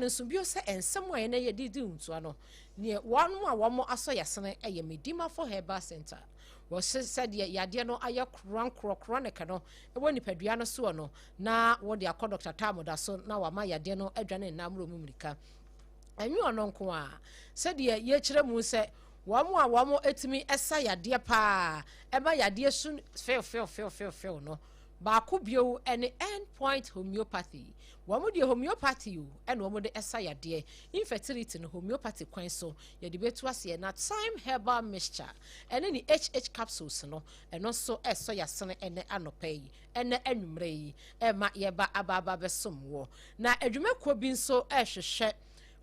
nso bio se ensem wa na ye didi ntu ano ne wanu a wo mo aso yasene eye medima for herbal center wo said yade no aye kro ne kano e woni padua no so no na wo de akọ Dr. Tamoda so na wa ma yade no adwane na amro mumrika anyu ono nko a said ye kire mu se wo mo etimi esa yade pa e ba yade su feel no ba ko bio ene endpoint homeopathy wo de homeopathy and wo de esa yade infertility no homeopathy kwan so ye de betu ase na time herbal mixture ene ni HH capsules no eno so eso yasene ene anopai ene anwumre yi e ma ye ba ababa besom wo na adwumako bi nso ehwehwe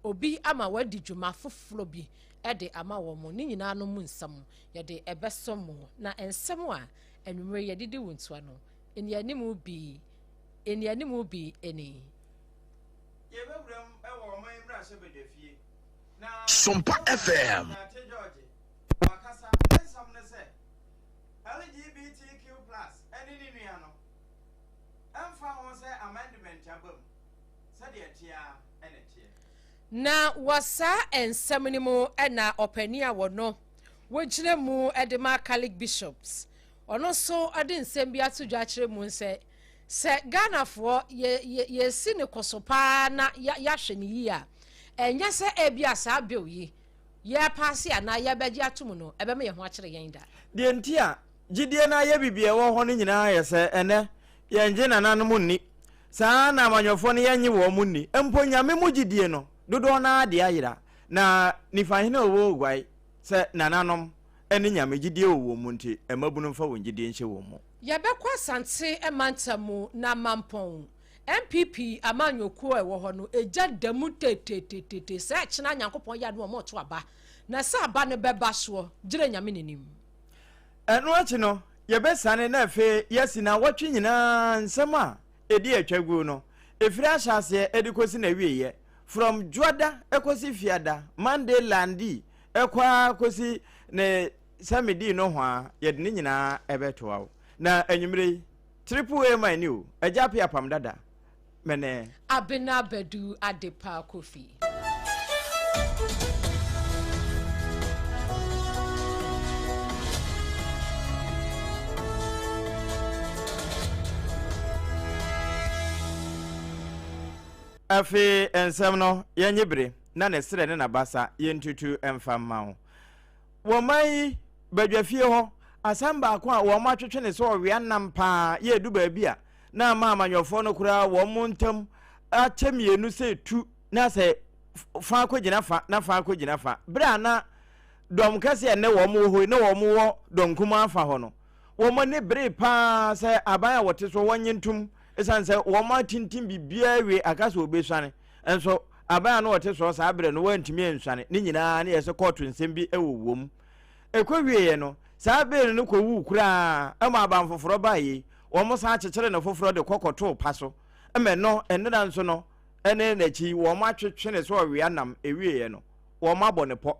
obi ama wadi dwuma foforo bi ede ama wo mo ni nyina no mu nsam ye de ebesom na ensem a anwumre ye didi wontu ano eni animu bi eni Sompa FM LGBTQ+ any nuano emfa won say amendment abam said etia enetie na wasa ensem ni mu na opani a wono wogire mu edema Catholic bishops ono so ade nsem bi atodwa kire mu nse se Ghana fo ye si ne kosopa na ya hwe ne yi a enya se ebia sa beoyi ye pass ya na ye beji atum no ebe me ye ho akire yen da de ntia gidie na ye bibie wo ho ne nyina ye se ene ye nje nananom nni saa na amanyofo ne yenye wo mu nni empo nyame mu gidie no dodo na ade ayira na nifahene owo gwai se nananom ene nyame gidie owo mu nti emabunu mfa wo gidie nche wo mu ye bekwa sante emantamu na mampon MPP amanyoku ewo ho no eja damu tete se achina nyankopon ya no mo to aba na sa aba ne beba so gire nyame nenim eno achi no ye besane na afe yesi na watwe nyina nsem a edi atwagu no efiri ahyase edikosi na wieye from juada ekosi fiada Monday landi ekwa kosi ne samedi no ho a ye de nyina ebetoa na anyumre triple A my new ajapi apam dada mene abena bedu adepa kofi afi ensem no yenyebre na ne sere ne na basa yentutu emfamma ho wo mai badwafie ho asamba ko a wo ma twetwe ne so owia nampa ye du ba bia na ma amanyofo no kura wo montam achemienu se tu na se fa ko gina fa na fa ko gina fa bra na dom kase ne wo mo ho ne wo mo wo dom kuma afa ho no wo mo ne bre pa se abaya wote so wonyentum esan se wo ma tintim bibia we akase obeswane enso abaya no wote so sa bre no wantimi enswane ni nyina na yese court nsem bi ewowom ekwawie no sa bre no ko wu kura ama abanfoforo baye wo mo sa akekere na foforo de kokoto paso eme no enna nso no ene na chi wo ma twetwe ne so owia nam ewie no wo ma bɔ ne pɔ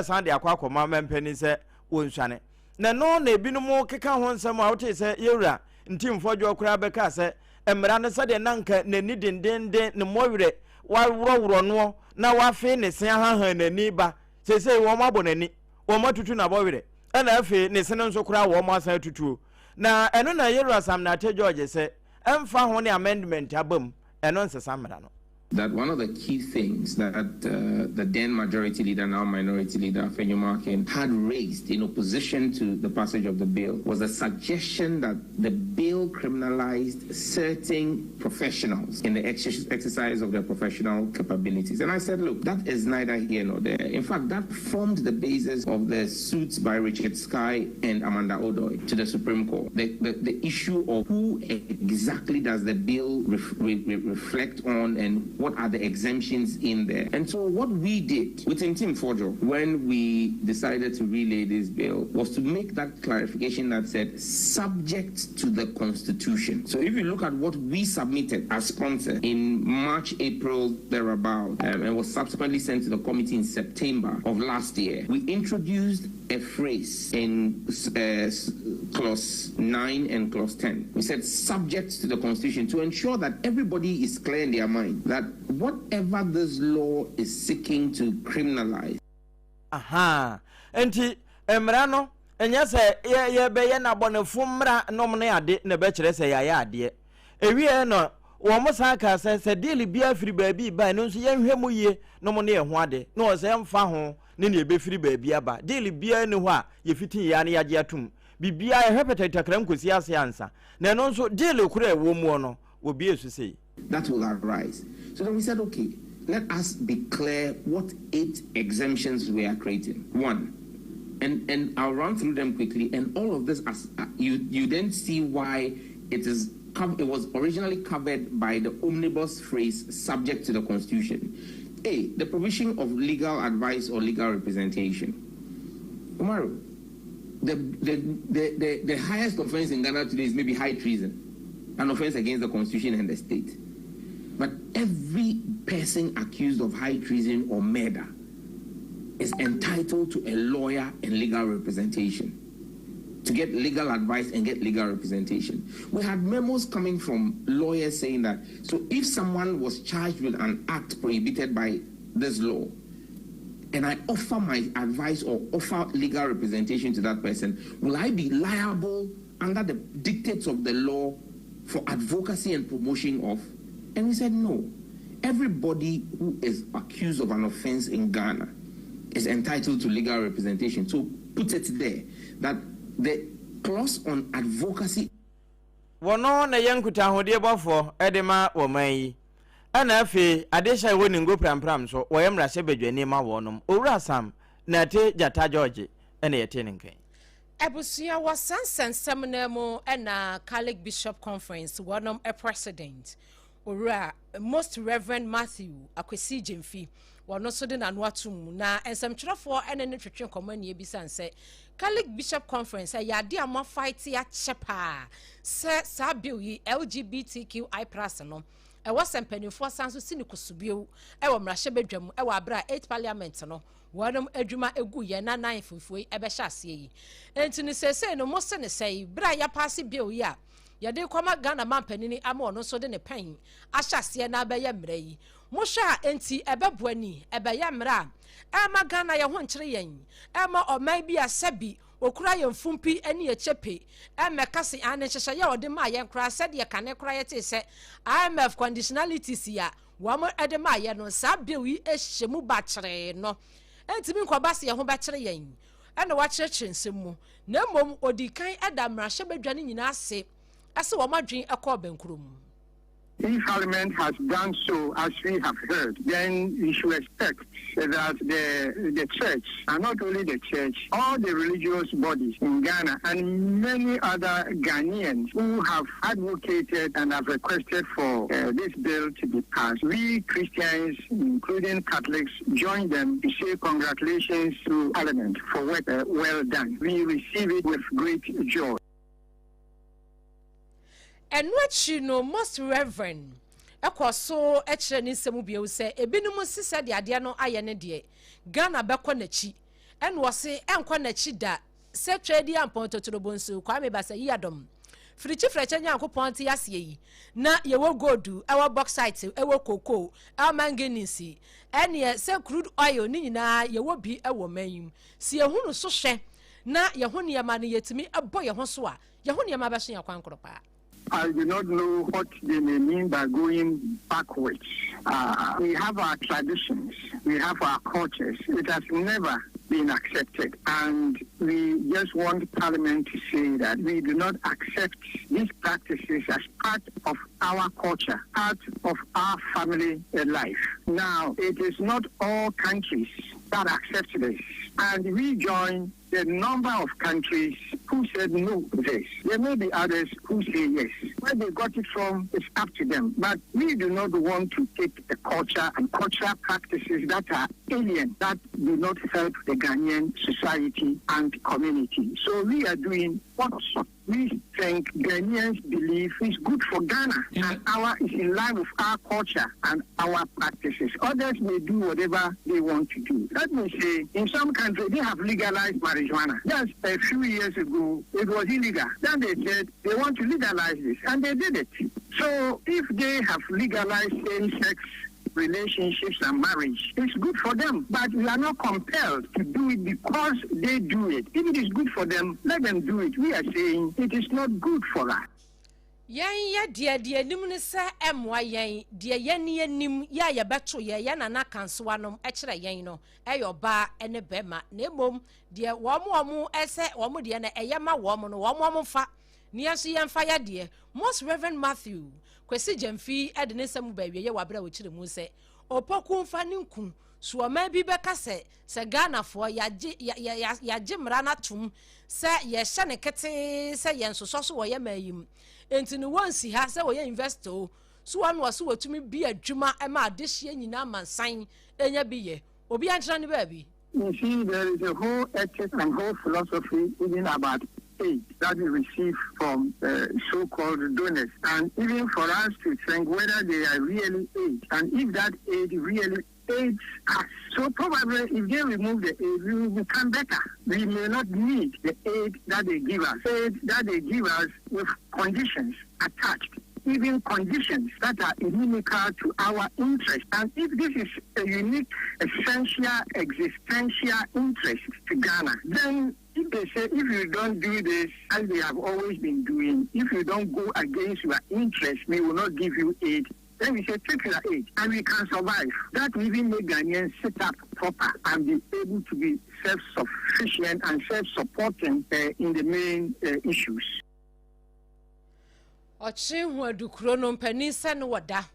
san de akwa akoma mempani se wonswane na no na ebinom keka ho nsɛm a wote se yewura ntimfodwo kura beka se emra ne se de nanka nani dendenden ne mɔwerɛ wawrɔwrɔ no na wafe ne se hahan nani ba sese wo ma bɔ nani wo ma tutu na bɔwerɛ ɛna afe ne se nso kura wo ma san tutuo na eno na yewura Sam na te George se emfa ho ne amendment abam eno nsesa mra no. That one of the key things that the then majority leader, now minority leader, Fenyumakin, had raised in opposition to the passage of the bill was the suggestion that the bill criminalized certain professionals in the exercise of their professional capabilities. And I said, look, that is neither here nor there. In fact, that formed the basis of the suits by Richard Sky and Amanda Odoy to the Supreme Court. The issue of who exactly does the bill reflect on and what are the exemptions in there. And so what we did within Team Forjo when we decided to relay this bill was to make that clarification that said subject to the Constitution. So if you look at what we submitted as sponsor in March, April, thereabout, and was subsequently sent to the committee in September of last year, we introduced a phrase in clause 9 and clause 10. We said subject to the Constitution to ensure that everybody is clear in their mind that whatever this law is seeking to criminalize. Enti emrano enya se ye be ye na bonefo mra nom ne ade na be kire se ya ade. Ewie no wo mo san ka se deal bia firi baabi ba no nso ye hwemu ye nom ne ye ho ade. No o se mfa ho ne ne be firi baabi aba. Deal bia ne ho a ye fitin ya ne yaje atum. Bibia e hwepetata kram kosi ase ansa. Na no nso deal kura e wo mu no obi esu sei. That will arise. So then we said, okay, let us be clear what 8 exemptions we are creating. 1. And I'll run through them quickly. And all of this, as you then see why it was originally covered by the omnibus phrase subject to the Constitution. A, the provision of legal advice or legal representation. Umaru, the highest offense in Ghana today is maybe high treason, an offense against the Constitution and the state. But every person accused of high treason or murder is entitled to a lawyer and legal representation, to get legal advice and get legal representation. We had memos coming from lawyers saying that, so if someone was charged with an act prohibited by this law, and I offer my advice or offer legal representation to that person, will I be liable under the dictates of the law for advocacy and promotion of? And we said, no. Everybody who is accused of an offense in Ghana is entitled to legal representation. So put it there, that the clause on advocacy. Wono na yankuta hodie bofo edema woman ana afi adesha woni ngo pram so woyemra se bedwani ma wonom owura sam na te jata George ene yete nenkan Ebusia was sansensem na mu na Catholic Bishop Conference wonom a president owura Most Reverend Matthew Akwesi Jemfi wono so de na no atum na ensemtwerefo ene ne twetwe komani ebisa nse Catholic Bishop Conference ya ade ama fight ya chepa se sabi LGBTQI+ no e was empanifo sanso sini kusubio e wo mrahye bedwam e wo abra 8 parliament no wonom adwuma egu ye na 9 fufuoi e be hye ase yi enti ni sese no mo se ne sei bra ya pass bill ya yade kwama Ghana mampanini ama ono so de ne pen ahye ase na be ye mra yi mo hwa enti e be boani e be ye mra ema Ghana ye ho nkyere yen ema oman bi asabi okura ye mfumpi ene ye chepe emekase ane hyehye ye ode ma ye nkra sede ye kane kra ye te se IMF conditionalities ya wamo ede ma ye no sa biwi ehyemu ba kyere no entimi nkobase ye ho ba kyere yen ene wa kyerɛkyerɛ nsemu na mom odikan eda mrahye badwane nyina ase wo madwen ekɔ benkurom. If Parliament has done so, as we have heard, then we should expect that the church, and not only the church, all the religious bodies in Ghana and many other Ghanaians who have advocated and have requested for this bill to be passed, we Christians, including Catholics, join them to say congratulations to Parliament for work well done. We receive it with great joy. And what you know, Most Reverend, so actually ni semu bi say ebinumu sisa de ade no aye ne de Ghana bekɔ nachi and was say enkɔ nachi da se trade ampon totorobo nso kwa me ba say yadom frichi frecha nyankopɔn te yase yi na ye wo gold ewo bauxite ewo cocoa el manganese ene se crude oil ni nyina ye wo bi ewo manyum si ehunu so hwɛ na ye ho ne ma ne yetimi ebo ye ho so a ye ho ne ma ba so yakwankoro pa. I do not know what they may mean by going backwards. We have our traditions, we have our cultures. It has never been accepted. And we just want Parliament to say that we do not accept these practices as part of our culture, part of our family life. Now, it is not all countries that accept this. And we join the number of countries who said no to this. There may be others who say yes. Where they got it from is up to them. But we do not want to take the culture and cultural practices that are alien, that do not help the Ghanaian society and community. So we are doing what we think Ghanaians believe is good for Ghana, and our is in line with our culture and our practices. Others may do whatever they want to do. Let me say, in some countries, they have legalized marijuana. Just a few years ago, it was illegal. Then they said they want to legalize this, and they did it. So if they have legalized same-sex relationships and marriage, it's good for them, but we are not compelled to do it because they do it. If it is good for them, let them do it. We are saying it is not good for us. Yan dear nimnisa emwa yan dear yan nim ya beto ya na na kansoanom ekire yan no eyoba ene bema na emom dear womo ese womo de na eyema womo no womo fa niaso yemfa ya de Most Reverend Matthew kwesi Jemfi ede ne samu ba wiye wabra wo kire mu se opoku mfa ninku so ma bi beka se Ghana fo ya mra na tum se ye hye ne kete se ye nsoso so wo ye mayim enti no wonsi ha se wo ye investor so wan wo so watumi bi adwuma e ma adehye nyina mansan enya bi ye obi ankyera ne ba bi. You see, there is a whole ethic and whole philosophy even about aid that we receive from so-called donors, and even for us to think whether they are really aid and if that aid really aids us. So probably if they remove the aid, we will become better. We may not need the aid that they give us. Aid that they give us with conditions attached, even conditions that are inimical to our interest. And if this is a unique, essential, existential interest to Ghana, then if they say, if you don't do this, as they have always been doing, if you don't go against your interest, we will not give you aid. Then we say, take your aid, and we can survive. That will even make Ghanaians sit up proper and be able to be self-sufficient and self-supporting in the main issues. Ochi hu adukuro no mpani se no wada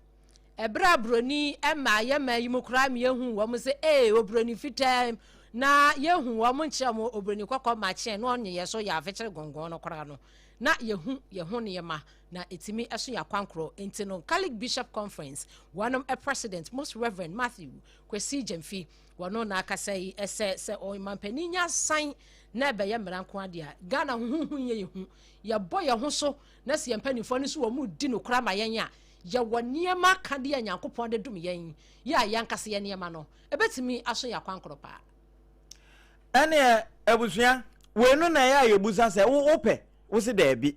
ebra broni ema ye mayimukura me yehu wo mo se obroni fitam na yehu wo mo nche mo obroni kokko ma che no onye ye so ya afekere gongon no kora no na yehu ne ma na etimi eso ya kwankro enti no Catholic Bishop Conference one a president Most Reverend Matthew Kwesi Jemfi wono na akasai ese se o mampani nya san na be ye mranko ade a Ghana huhu yehu ya boye ho so na se yempanifo ne so wo mu di no kra ma yen a ye woniema ka de Nyankopon de dum yen ya yankase ye niema no ebetimi aso ya kwankro pa ene ebusua wenu na ya yebusa se wo ope wo se da bi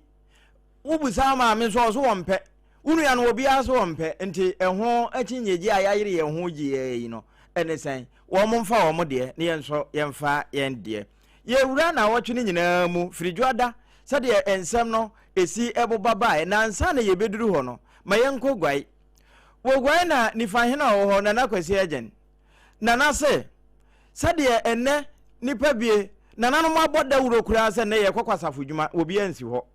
wo busa ma me so so wompe unu ya no obi aso wompe nti eho akinyeji ayayire ye ho giye yi no ene sen wo mo mfa wo mo de ne yenso yemfa yen de ye wura na wo twene nyina mu firidwada sade ensem no esi ebobaba na nsa na ye beduru ho no ma yenko gwai wo gwai na nifa hena wo ho na nakwasi agen na na se sade enne nipa bie na nanu mo aboda wuro kura se na ye kwakwasafo djuma obi ansi ho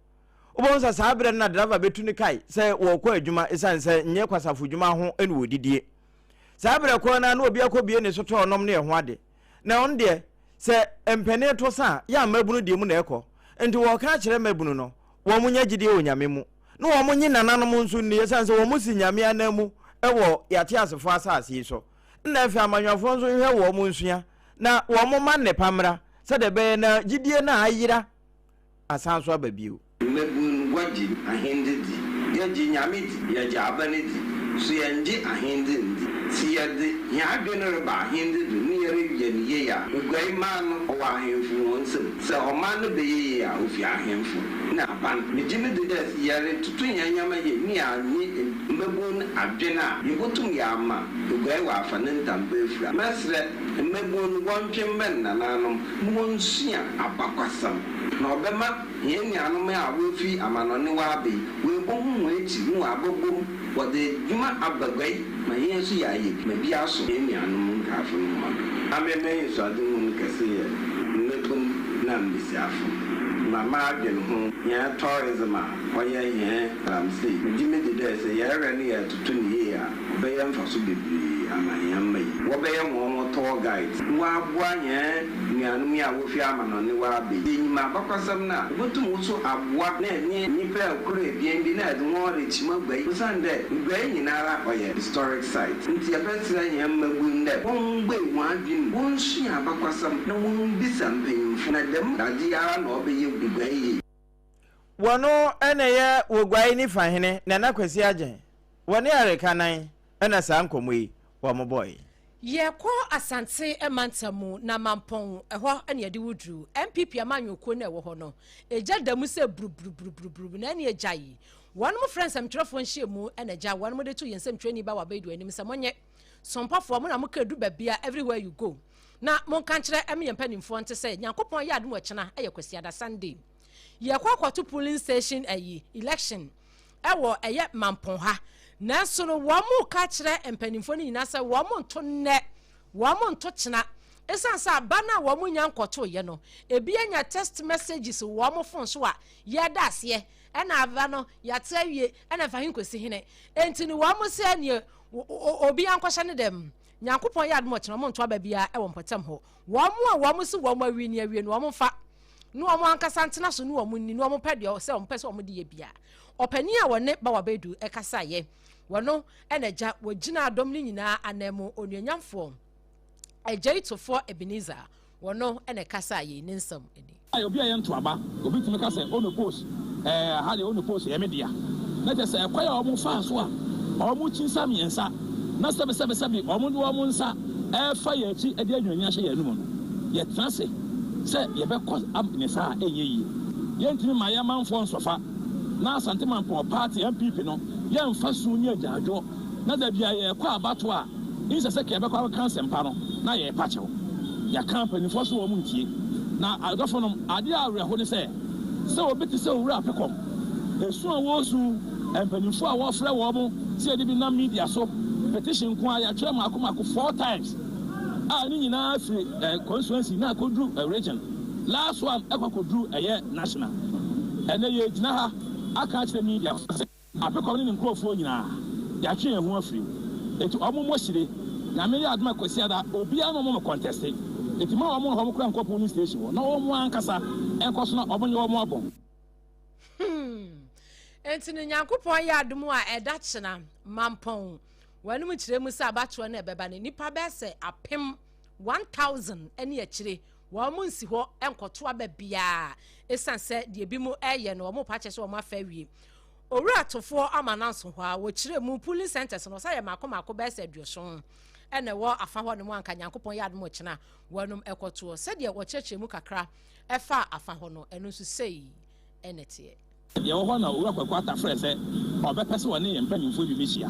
obonsa sabre na driver betu ni kai se wo kwa adwuma isan se nye kwasafo djuma ho ene wodidie sabre ko na obi akobie ne soto onom ne ho ade na on de se empene to sa ya mabunu de mu na ekọ enti wo ka kire mabunu no wo munya gide onyame mu no wo munyi nananom nso ni isan se wo musi nyame anamu ewo yate asefo asase so na afi amanwafo nso hwe wo mu nsua na wo mo ma ne pamra se de be na gidie na ayira asan so ababio mebun waji ahende di yaji nyame di yaji abane di so yanje ahende di si yade ya adwene ba ahende di ni yare ye ya ogwai ma no o ahemfu wonsem se o ma no be ye ya ofi ahemfu na ban me jime de des yare tutu nyanyama ye ni ani mebun adwena yebutum ya ma ogwai wa afa ne ntambe fura mesre mebun wontwemben na nanom monsia abakwasam na obema ye ni anome a wofi amanone wa be we bohu echi mu abogom wode djuma abagwai ma yesu ya ye ma bia so ye ni anome nkafo no ma ameme so adun kase ye mebun na mbisiafo mama adwen ho ya tourism a oye ye say djime de dey say ya re ni ya tutu ni ye a be ye mfa so bebre amanyamma yi wo be ye mo tour guide wa aboa ye ni anome a wofi amanone wa be enyima bakwasam na botum so aboa na enye nipa akuru ebien bi na de ho re chima gbai usande gbai nyinara oye historic site nti ya betira ye magu nde won gbai ho adwin won sua bakwasam na won bisa mpanyimfo na dem ade ara na obe ye gbai wono ene ye wogwai ni fahene na na kwasi agye wone arekanan ena sa nkomoyi wo mo boy ye ko asante emantamu na mampon eho ene ye de wudru MPP amanyoko na ewo ho no eja damu se brubru na ene ejayi one mo friends am trofo nhie mu ene eja one mo de to yensem twani ba wa bedu anim se monye Sompa for mo na mo kadu babia everywhere you go na mon kan kire eme yempanimfo nte se nyankopon ya adum akena eye kwasi ada Sunday ye kwakwato polling station election ewo eye mampon ha nanso no wo mo ka kire empanimfo ni nyina se wo mo nto ne wo mo nto kena esansa bana wo mo nyankoto ye no ebi anya text messages wo mo phone so a ye da ase ena ava no ya tawie ena fa hinkosi hene enti ni wo mo se ne obi ankwahye ne dem nyankopon ya admo kyena mo nto aba bia e wo mpatam ho wo mo si wo mo awi ni awie no wo mo fa no wo mo ankasa ntena so no wo mo ni no wo mo pede se wo mpese wo mo de ye bia opani a wone ba wa bedu e kasa ye wono enaja wogina adom ni nyina anamo onuanyamfo ejeitofo Ebenezer wono ene kasa ye ne nsam eni obi aye nto aba obi tumi kasa ono post ha de ono post ye media na je se kwaya o mo fa so a o mo chinsa miensa na sebe o mo do o mo nsa fa ye chi e de anwanya hye ye no no ye transe se ye be cause am sa eyeyi ye ntimi ma ya manfo nsofa na asante manfo party MPP no ye mfa su ni ajajo na da bia ye kwa abato a inse se ke be kwa cancer mpa no na ye pachew ya company fo so o mu ntie na adofo no ade areho ne se obeti se owura apekom esu a wo su empanifo a wo frɛ wo mo se de bi na media so petition ko aya twa mako 4 times a ni nyina free constituency na kodru region last one ekwakodru eye national ene ye gina ha aka kire media apekom ni nkrofo nyina ya twa ehu afiri eti omo mo hire na me ya adma kwasi ada obi a no mo contest eti ma omo ho kura nkɔ police station na omo ankasa enko so na omo nye omo abon enti ne nyankopon ya adom a ɛda kyena mampon wanum kyerɛ mu sɛ abato na ɛbɛba ne nipa bɛsɛ apem 1000 ɛne akyire wɔn mu nsi hɔ enkoto aba bia esan sɛ de bi mu ɛyɛ no wɔn pa kyɛ sɛ wɔn afa wie owura atofo amananso hɔ a wɔkyerɛ mu police centers no sɛ yɛ makomako bɛsɛ aduoso ɛna wɔ afa hɔ ne mu anka nyankopon ya adom kyena wɔnum ɛkoto sɛ de wɔkyerɛkyerɛ mu kakra ɛfa afa hɔ no ɛno nso sei ɛnɛteɛ ye wo ho na owura kwakwata frɛ sɛ ɔbɛpɛsɛ wɔ ne empanimfo bi mehia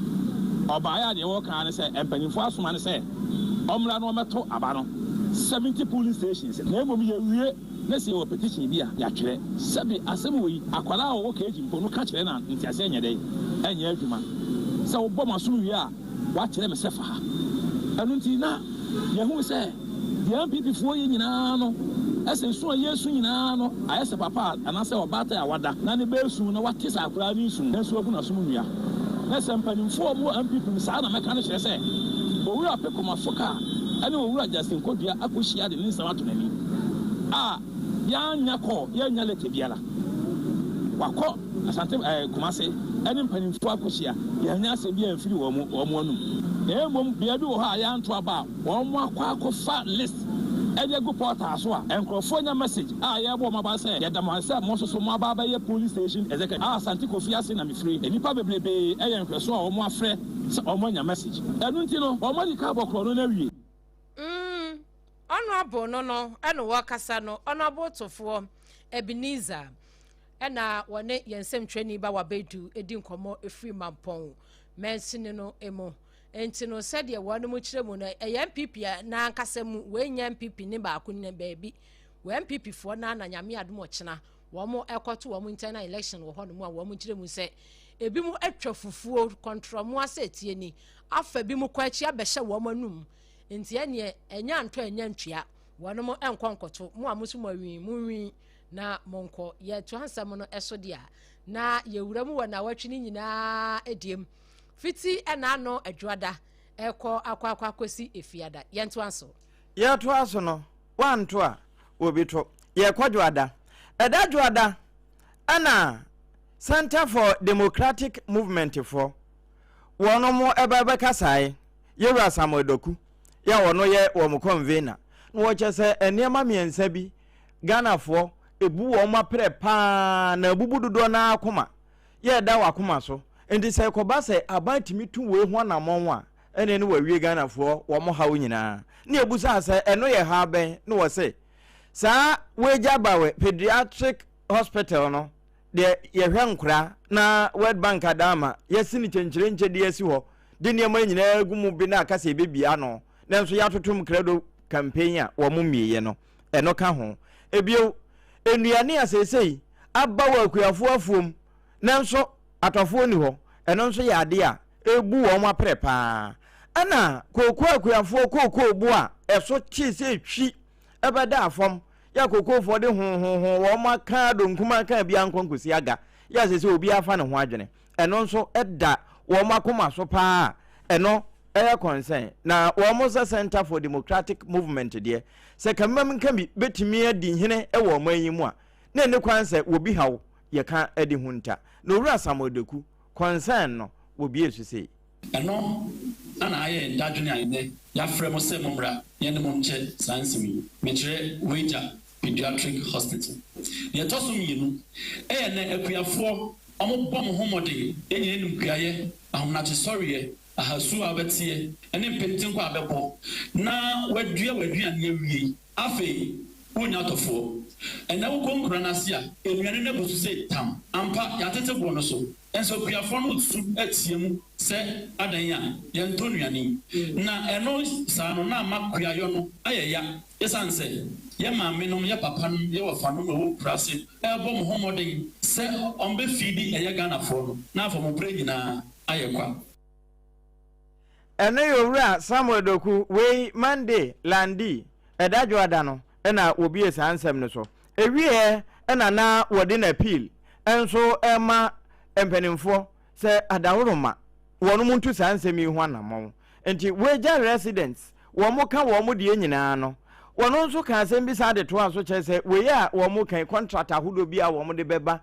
ɔbaaya de wo kan ne sɛ empanimfo asoma ne sɛ ɔmra no ɔmɛto aba no 70 police stations na emom ye wie na sɛ wɔ petition bi a ya twere sɛbi asɛm wɔ yi akwala a wo keji mpo no ka kyerɛ na ntiase nyɛ dɛ ɛnyɛ adwuma sɛ wo bɔ maso wie a wa kyerɛ me sɛ fa ha ɛno nti na ye hu sɛ the MPP fo yi nyinaa no ese so yesu nyina no ayese papa anase obata awada na ne besu na wate sa akura ni su na so agu na so nua na se mpanimfo mo MPP sa na meka no kyerɛ sɛ owura pekoma foka ane owura Justin Kodua akohia de ne nsama to nani a ya nya kɔ ya nya lete biala wakɔ asante kumase ane mpanimfo akohia ya nya asɛ bia mfiri wɔ mo anum na emom bia bi wɔ ha ya nto aba wɔ mo akɔfa list ede go portal so a enkrofo nya message a ye bo maba say ye dam hanse mo so mo aba ba ye police station executive Santi Kofi ase na me free enipa bebrebe e ye nkweso a mo afre se mo nya message enu nti no mo di ka bokro no na wie ono abo no eno wo kasa no ono abo tofo Ebenezer ena wone yensem twani ba wabedu edi nkomo efri mampon mensini no emo enti no said ye wonu mu kire mu no MPP na ankasa mu we nya MPP ne ba akun ne baabi we MPP fo na nyame adom okena wo mo ekoto wo mo internal election wo hono mu a wo mo kire mu se ebi mu atwa fufuo control mu asetie ni afa bi mu kwachi abehye wo mo anum enti ene enya anto enya ntwea wono mo enkonkoto mu a musu mu wi na monko ye to hansam no eso dia na ye wura mu wona watwe ni nyina ediem fiti ena no adwada ekọ akwa kosi efiada yento anso ye to aso no wanto a obi to ye kwadwada eda dwada ana Center for Democratic Movement for wono mo ebebe kasai yeru asamodoku ya wono ye wo mo convener no wo chese enema miensa bi Ghana fo ebu wo ma pre pa na bubu dodo na akoma ye da wa akoma so enti se koba se abantimi tu we ho na monwa ene ne wawie Ghanafo wo mo hawo nyina ne ebusa se eno ye ha ben ne wo se sa we jabawe pediatric hospital no de ye hwe nkura na World Bank adama yesi ni chenchire nche de yesi ho de niam nyina agumu bi na akase bebia no nanso ya totom credo campaign a wo mo mieye no eno ka ho ebio enuane asesei abawa akuafo afuom nanso atofo ni ho eno nso ya ade a ebu wo mo aprepa ana kokko akuafo kokko obu a eso chi se twi ebeda afom ya kokko fo de ho wo ma ka do nkuma ka bia nkonkosi aga ya sese obi afa ne ho adwene eno nso eda wo ma koma so pa eno eye concern na wo mo Center for Democratic Movement de se kamam nka betimi adi hene e wo man yi mu a na ne kwanse wo bi hawo ye ka adi hunta no wura samodeku concern no wo bi esu sei eno ana aye dadwene ayene ya fremo se momra ye ne momche sansimi metre wager pediatric hospital ye tosum yinu na akuafo omo bom homode enye nim kuaye ahomnache sorry ahasu abetie ene pentin kwa abebo na wadua na ewie afi wonya tofo ena wo konkura na sia enuane ne bosu se tam ampa yatete bo no so enso kuafo no su atiem se adan ya ye ntonuane na eno sa no na makuayo no ayeya esanse ye maame no ye papa no ye wafa no wo prase bom homode se ombe fidi eye Ghanafo no na afo mo pregyina ayekwa ene yowura Samuel Doku we Monday landi edajo adano ena obi esa ansem no so ewie ena na wode na appeal enso ema empenimfo se adawroma wono muntu sansem yi ho anamon enti weja residents wo mo ka wo mo de nyina no wono nso ka asem bi sa de to aso chese we ya wo mo kan contractor hodo bi a wo mo de beba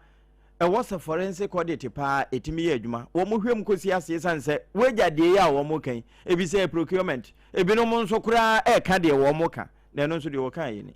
was a forensic audit pa etimi ye adwuma wo mo hwem kosi ase sanse weja de ya wo mo kan ebi se procurement ebi no mo nso kura e ka de wo mo ka na no nso de wo kan yi ni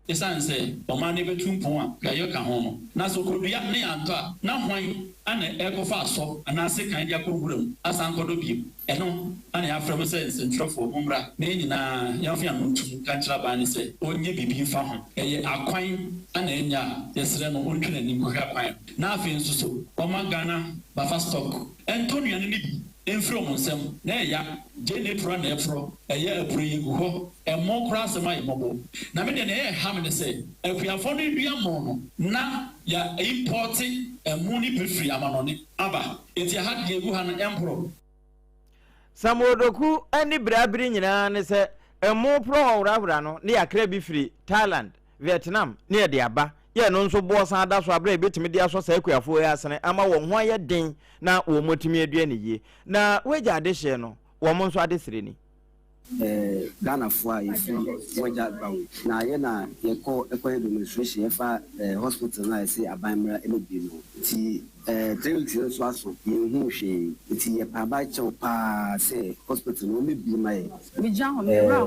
esanse o ma ne betumpon a ga yo ka ho no na so kodua ne anto a na hwan ana ekofa aso ana se kan dia koguram asan kodo bi eno ana afrem se sentrofo momra na nyina yamfa no ntum kan kira ba ne se onye bibi fa ho eye akwan ana enya yesre no ontwena nim ko akwan na afi nso so o ma Ghana bafa stock entonuane ne bi enfro monsem na ya jene pro na efro eye apuyigu ho emo kra asema imobo na me de na e ham ne se akuafo no dua mo no na ya import emu ni prefri amanone aba enti ha de egu ha no empro Samuel Doku ani brabiri nyina ne se emu pro hawrawra no ne yakra bi firi Thailand Vietnam ne de aba ye no nso bo san da so abra ebetimi de aso sa akuafo ya asene ama wo ho aye den na wo motimi adua ne ye na weja ade hye no wo mo nso ade sire ni Ghanafo a ifi weja bawo na ye na ye ko demonstration ye fa hospital na say abanmra emebi no ti tell so aso ye hu hwe ti ye pa ba che pa say hospital no mebi mai mi ja ho me ra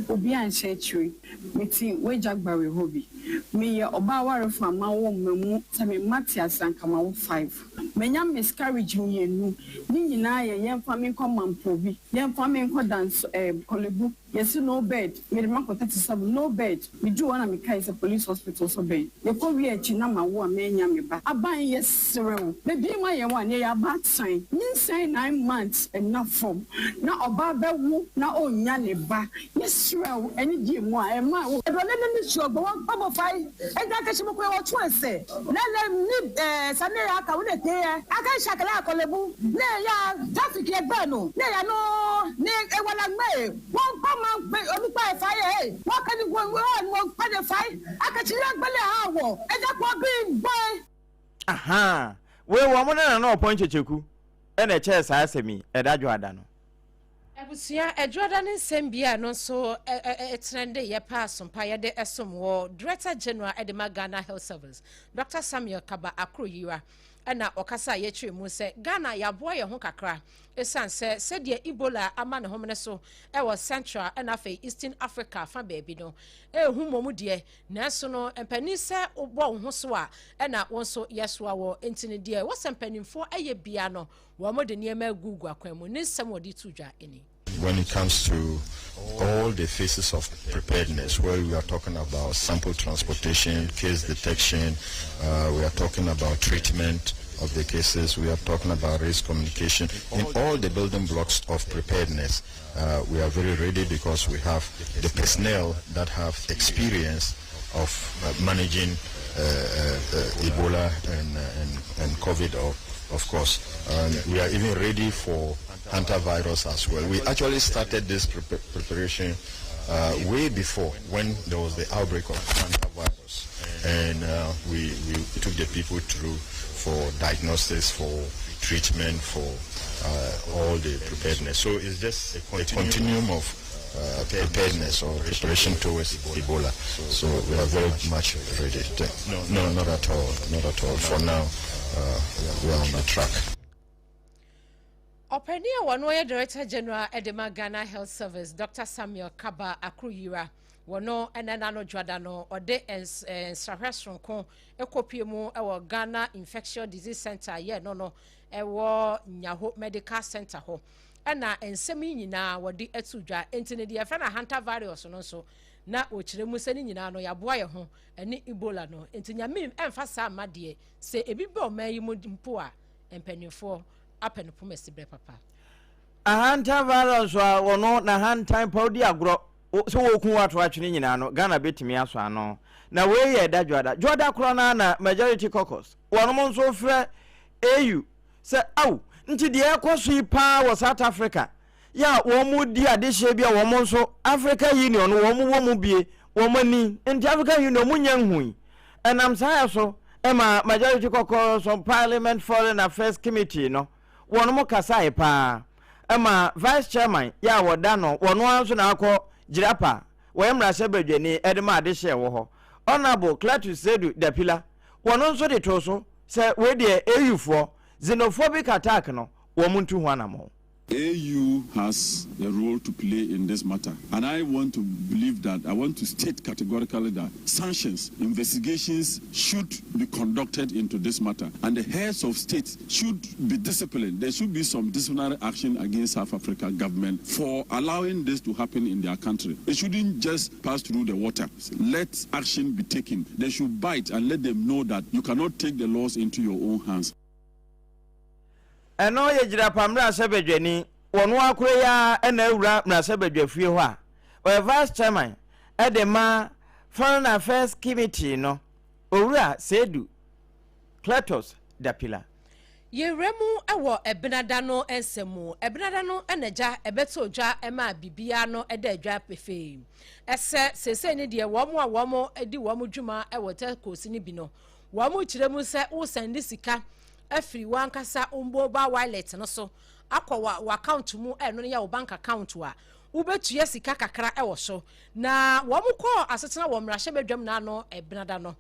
obi an chechiri meti weja gbawe hobi me ye oba ware fa ma wo mamu se me Matias ankama wo 5 menya miscarriage mi enu ni nyina ye yemfa me komampo bi yemfa me dance kolebu yes no bed me de mako 37 no bed me do one me kai se police hospital so bed ye ko wi achi na ma wo amenya me ba aban yes serew me bi ma ye one ye ba sign ni say 9 months enough form na oba be wo na onya ne ba yes serew eni di mu a e ma wo e do ne sure go babo fai e ga ka shi mo ko wo twa se na ni sane ya ka wo ne te aka shakala kolebu ne ya traffic ye gba no ne ya no ne e wala gbe won pa ma olupa e fire won kan ni won pa de fire aka chi ya gbele ha wo e ja ko bi boy aha we wo mo na no point checheku e na che sa asemi e da dwoada no Ebusia edwoada ne nsembia no so trende ye pa Sompa ye de esom wo Director General Edema Ghana Health Service Dr. Samuel Kaba Akroyiwa ɛna ɔkasa yɛkyerɛ mu sɛ Ghana yɛaboa yɛn ho kakra esan sɛ deɛ Ebola ama ne homene so ɛwɔ Central ɛna afei Eastern Africa fa baabi no ehu mom deɛ nanso no mpanin sɛ ɔbɔ ho so a ɛna wɔn so yɛsoa wɔ ntini deɛ wɔsɛ mpanimfoɔ ɛyɛ bia no wɔn de nneɛma agugu akwan mu ne nsɛm wɔde to dwa ani. When it comes to all the phases of preparedness, where we are talking about sample transportation, case detection, we are talking about treatment of the cases, we are talking about risk communication, in all the building blocks of preparedness, we are very ready because we have the personnel that have experience of managing Ebola and COVID, of course. We are even ready for antivirus as well. We actually started this preparation way before when there was the outbreak of antivirus, and we took the people through for diagnosis, for treatment, for all the preparedness. So it's just a continuum of preparedness or preparation towards Ebola. So we are very much ready. No, not at all. Not at all. For now, we are on the track. Openia Wanoya Director General Edema Ghana Health Service, Dr. Samuel Kaba Akruyira, Wano and Anano Jwadano, or de and Sarfo Ekopiemu, our Ghana Infectious Disease Center, no, our Nyaho Medical Center ho. Ana and semi na wadi etuja entine dia fana hanta virus no so na ochire musani nyina no ya boa ye ho ene Ebola no entinya mim emfasa amade se ebi be o mayi mpo a empanifo apenpo mesibre papa hanta virus wa wono na hanta pawdi agro so wokun wato atwene nyina no Ghana betimi aso ano na we ye da joda kro na majority caucus wono mo so frɛ AU se aw nti de ekoso pa wo South Africa ya wo mu di adehye bia wo mo so Africa Union wo mu bie wo mani nti Africa Union mu nyanhui enam saa so ema majority caucus on Parliament Foreign Affairs Committee no wono mo kasa pa ema vice chairman ya wo da no wono anso na akọ girapa wo emra se badwani edema adehye wo ho honorable Cletus Zedu Dapila wono nso de to so se we de AU for xenophobic attack no womuntu ho anamo. AU has a role to play in this matter, and I want to believe that, I want to state categorically that sanctions, investigations should be conducted into this matter, and the heads of states should be disciplined. There should be some disciplinary action against South Africa government for allowing this to happen in their country. It shouldn't just pass through the water. Let action be taken. They should bite and let them know that you cannot take the laws into your own hands. Eno ye gira pamra sebedwani wono akure ya ena ewura mra sebedwafie ho a o vice chairman edema Foreign Affairs Committee no owura Sedu Cletus Dapila Yeremu ewo ebenada no ensemu ebenada no enaja ebeto dwa ema bibia no eda adwa pefe ese sese ni de womo edi womo dwuma ewo te kosi ni bi no womo kiremu se wo send sika afiri wankasa mobile wallet no so akwa wa account mu eno ne ya wo bank account wa ubetuye sika kakra ewo so na wo mukọ asetena wo mrahye bedwam na no ebenada no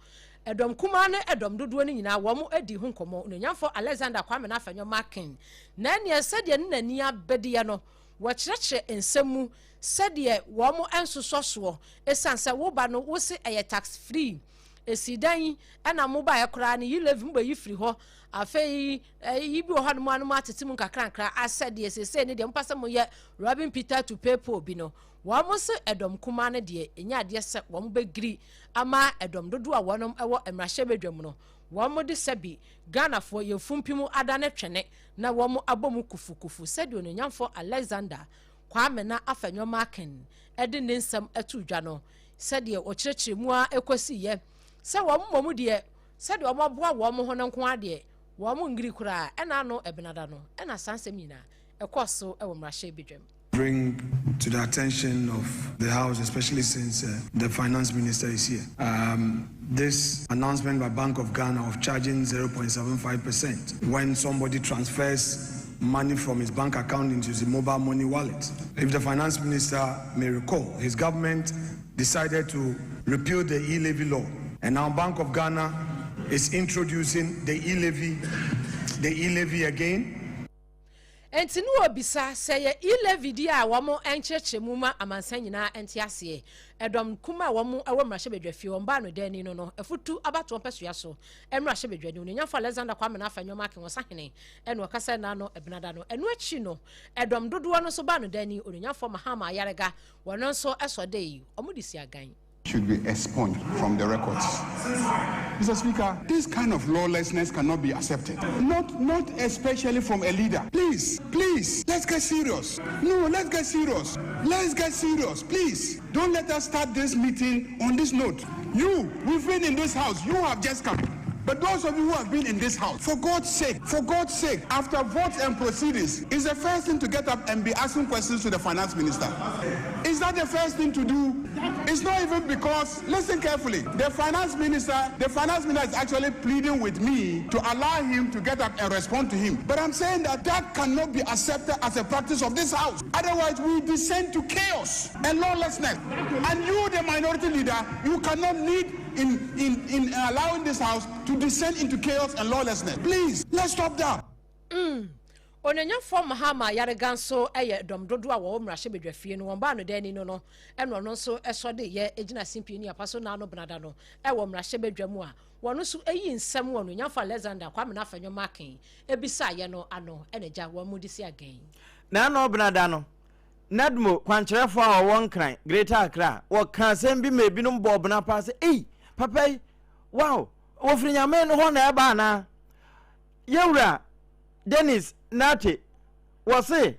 edom kuma ne edom dodo ni nyina wo mu edi hu nkomo nonyamfo Alexander Kwame na afanyo marking na ne sede ne nani abede no wo kyerɛkyerɛ ensemu sede wo mu ensososo esanse wo ba no wo se eye tax free esidan ana mobile kra ne yilevi mba yifri ho afei yibi ho no anu atetimu kakra asede esese ne de mpasa mo ye Robin Peter to people bi no wo mo se edom kuma ne de enya ade se wo mo begiri ama edom dodo a wonom ewo emrahye bedwam no wo mo de sabi Ghana fo ye fumpimu ada ne twene na wo mo abomu kufukufu sede ononyamfo Alexander Kwame na afanyo marking ede ne nsam atudwa no sede o kyerɛkyerɛ mu a ekosi ye se wo mo de sede wo mo boa wo mo ho no nko ade wo mo ngiri kura ena no ebenada no ena sansem nyina ekoso ewo mrahye bedwam. Bring to the attention of the House, especially since the Finance Minister is here. This announcement by Bank of Ghana of charging 0.75% when somebody transfers money from his bank account into his mobile money wallet. If the Finance Minister may recall, his government decided to repeal the e-levy law, and now Bank of Ghana is introducing the e-levy the e-levy again. Enti no obisa say e-levy di a womo encheche mu ma amansa nyina enti ase edom kuma womo ewo mrahye bedwafie womba no dani no efutu abato pesua so emrahye bedwani no nyamfa Alexander Kwame na afanyoma ke wosahene eno kasa na no ebnada no eno achi no edom dodo no so ba no dani onyamfa Mahama Yarega wono so esode yi omudisi agan should be expunged from the records. Mr. Speaker, this kind of lawlessness cannot be accepted. Not especially from a leader. Please, let's get serious. No, let's get serious. Let's get serious, please. Don't let us start this meeting on this note. We've been in this house. You have just come. But those of you who have been in this house, for God's sake, after votes and proceedings, is the first thing to get up and be asking questions to the finance minister. Is that the first thing to do? It's not even because, listen carefully, the finance minister is actually pleading with me to allow him to get up and respond to him. But I'm saying that cannot be accepted as a practice of this house. Otherwise, we descend to chaos and lawlessness. And you, the minority leader, you cannot lead in allowing this house to descend into chaos and lawlessness. Please, let's stop that. Onenya for Mahama Yarega so dom dodo a wo mrahye bedwafie no womba no dani no eno no so esode ye ejina simpi ni apaso na no benada no wo mrahye bedwamu a wono so eyi nsem wono nyamfa Alexander Kwame na afanyoma kan ebisa ye no ano eneja wo mudisi agan na no benada no nadmo kwankyerefo a won kran Greater Accra wo kan sem bi me binom bob na pa se papa wow wo frinyame no ho na eba na yewura Dennis Nate was say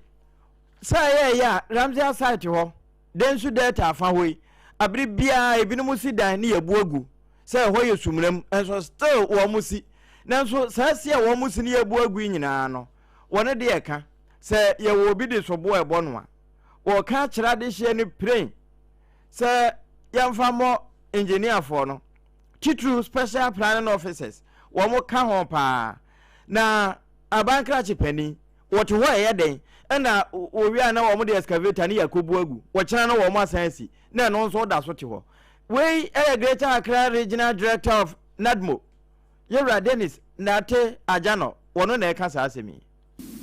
ya Ramsey site ho den su data afa hoi abri bia ebinom si dan ne yabuagu say ho yesumram enso still wo musi nanso sasia wo musi ne yabuagu nyina no wone de eka say ye wo bi de so bo ebo no a wo ka kira de hye ne brain say yamfa mo engineer for no Titru special planning officers wo mo ka ho pa na abankra chipeni what ho yeden na owia na wo mo de excavator ne yakobu agu wo kira na wo mo asansi na no so da so te ho we Greater Accra Regional Director of NADMO Yewra Dennis Nate Ajano wono na eka sa asemi.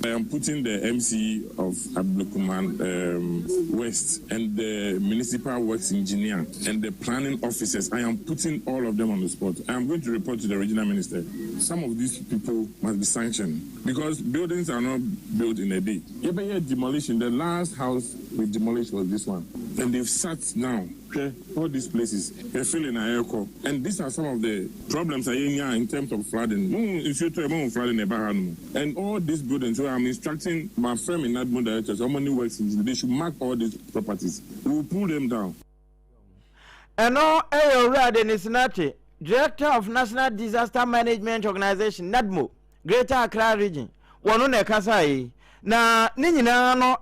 I am putting the MC of Ablokuman West and the municipal works engineer and the planning officers. I am putting all of them on the spot. I am going to report to the regional minister. Some of these people must be sanctioned because buildings are not built in a day. Demolition. The last house we demolished was this one, and they've sat now. All these places, they're filling an airco. And these are some of the problems in terms of flooding. And all these buildings, so I'm instructing my firm in NADMO directors, how many works they should mark all these properties. We will pull them down. And now, Dennis Nate, Director of National Disaster Management Organization, NADMO, Greater Accra Region. Wanone Kasai. Na Nina no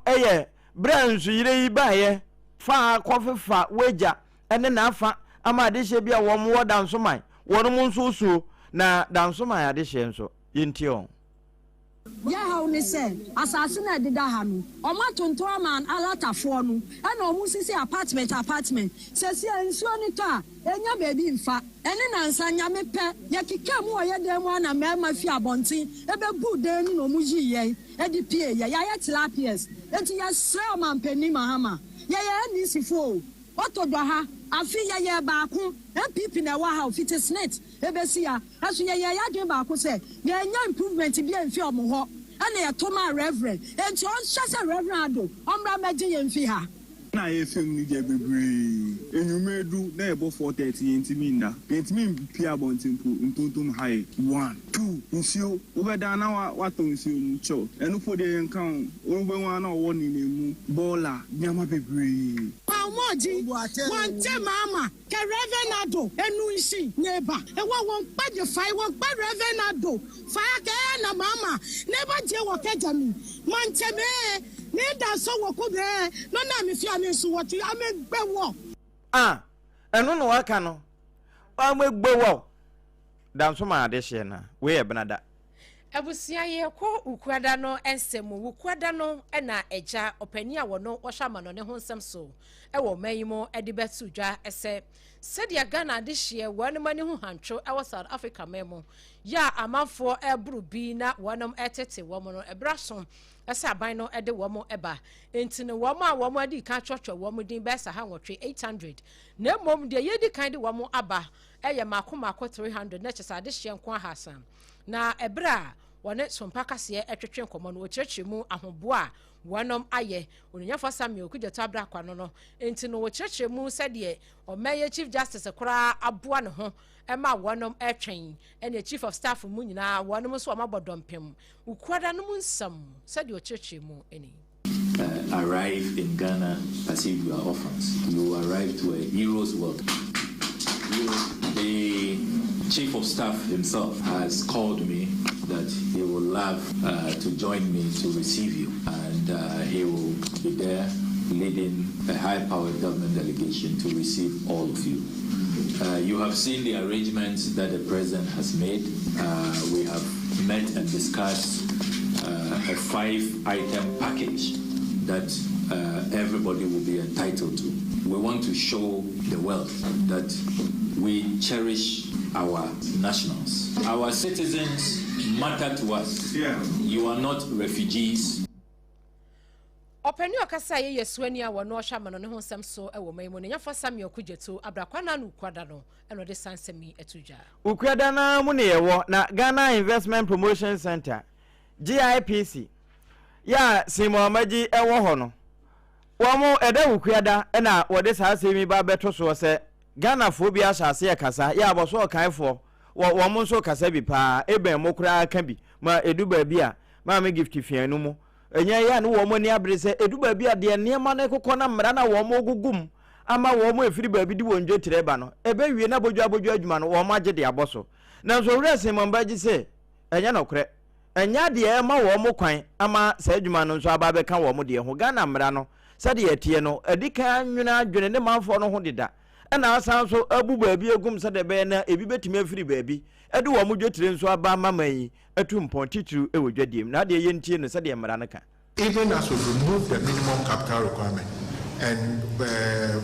branch yire ibaye. Fa kofe fa weja ene na afa ama de hye bia wo mo danso man wo no nso na danso man ade hye nso yenti on ya ha oni se asase na deda ha no o ma tonto man alatafo no ena o mu sisi apartment sesi ensuo ni to a enya baby mfa ene na nsanya mepe ya kika mu o ye dem na mema fi abontin ebe bu den ni no mu yi ye edi pie ya tilapies enti ya sre man pani Mahama ni sifo oto do ha afi ye baako MPP na wa ha ofite snit ebesia aso ye adwen baako se ye nya improvement bi enfi omo ho ana ye to ma reverend enti on hyase reverend ado omra maje ye mfi ha na ye film ni je bebre enyumedu na ebo 430 entiminda pi abontimpu ntontom high 1 2 nsio obeda na wato nsio ncho enu fode yen kan orugbe wan na owo ni nemu bola nyama bebre Moji, one Mama, Revenado, and Nuishi, neighbor, and one bad your fire, one bad Revenado, fire na Mama, never dear what me. Monteme, neither so what could there, no, if you are so what you mean, bewo. And no wakano. I make bewo. Down so my addition, we have another. Abusia ye ko ukwada no ensem ukwada no na eja opani a wono wohama no ne ho nsem so wo mayimo ede betu dwa ese sedia Ghana de hye wonu mani hu hantwo wo South Africa memo ya amanfo ebru bi na wonom etete womo no ebraso ese aban no ede womo eba entine womo a womo adi ka twotwo womo din besa ha nwotwe 800 na mom de yedi kan de womo aba eye makoma 300 na chesa de hye nko ahasan na ebra wone Sompa kase etwetwe nkomo no wokyerekye mu ahoboa wonom aye onunyafo Samuel Okudjeto abra kwano no enti no wokyerekye mu sede o mayor chief justice kora aboa ne ho ema wonom etwen ene chief of staff mu nyina wonom so amabodompem ukwada no mu nsam sede wokyerekye mu eni arrive in Ghana as if you are orphans. You arrive to a hero's world. The chief of staff himself has called me that he would love to join me to receive you, and he will be there leading a high-powered government delegation to receive all of you. You have seen the arrangements that the president has made. We have met and discussed a 5-item package that everybody will be entitled to. We want to show the world that we cherish our nationals. Our citizens matter to us. Yeah. You are not refugees. Openi okasa ye yesuani a wono ohwama no ne ho nsem so e wo mayimo ne nyafo Samuel Okudjeto abrakwana no ukwada no eno de sansemi etudwa. Ukwada na mu ne yewo na Ghana Investment Promotion Center GIPC ya Simo Maji ewo ho no. Womo eda ukwada na wode saasemi ba beto so se Ghana fo bi asase ya kasa ya aboso kanfo womo nso kasa bi pa eben mokura ka bi ma edu ba bi a ma me gift fianu mu enya ya no womo ni abrese edu ba bi a de niema na kokọ na mra na womo gugum ama womo efiri ba bi di wonjo tireba no ebe wie na boju adwuma no womo age de aboso na so wrese mombaji se enya no kre enya de e ma womo kwan ama sa adwuma no nso aba be ka womo de ho Ghana mra no sade etie no edika nwuna adwene ne manfo no ho deda na asan so abu baabi egum sade be na ebi betime afiri baabi edu wo modwetire nso aba mamayi atu mpon titru e wodwadiem na de ye ntie no sade mra no ka. Even as we remove the minimum capital requirement and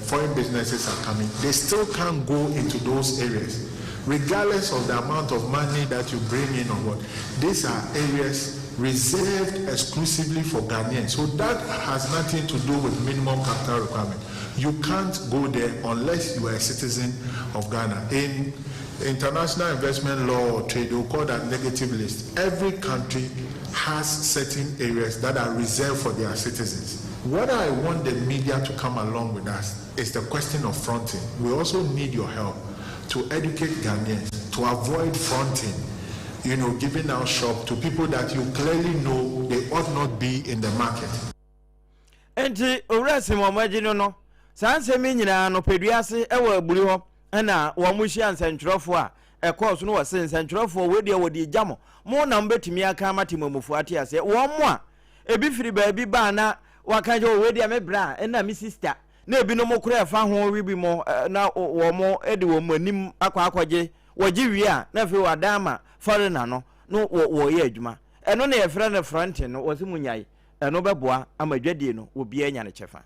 foreign businesses are coming, they still can't go into those areas regardless of the amount of money that you bring in or what. These are areas reserved exclusively for Ghanaians. So that has nothing to do with minimum capital requirement. You can't go there unless you are a citizen of Ghana. In international investment law or trade, we call that negative list. Every country has certain areas that are reserved for their citizens. What I want the media to come along with us is the question of fronting. We also need your help to educate Ghanaians to avoid fronting, giving out shop to people that you clearly know they ought not be in the market. Enti urasi mwamaji no sanse mi nyina no peduase ewo aburi ho na wo muhyi ansentwerofo a ekọ so no wose nsentwerofo we de wodi jamo mo na mbetimi aka matemamufu ate ase wo mo a ebi firi baabi ba na waka je we de me bra na mi sister na ebi no mo kura fa ho wi bi mo na wo mo ede wo manim akwaje wogi wi a na fe wadama foreigner no wo ye adwuma eno na ye frɛ no fronting no wo se munyai eno beboa amadwadie no obi anya ne chefa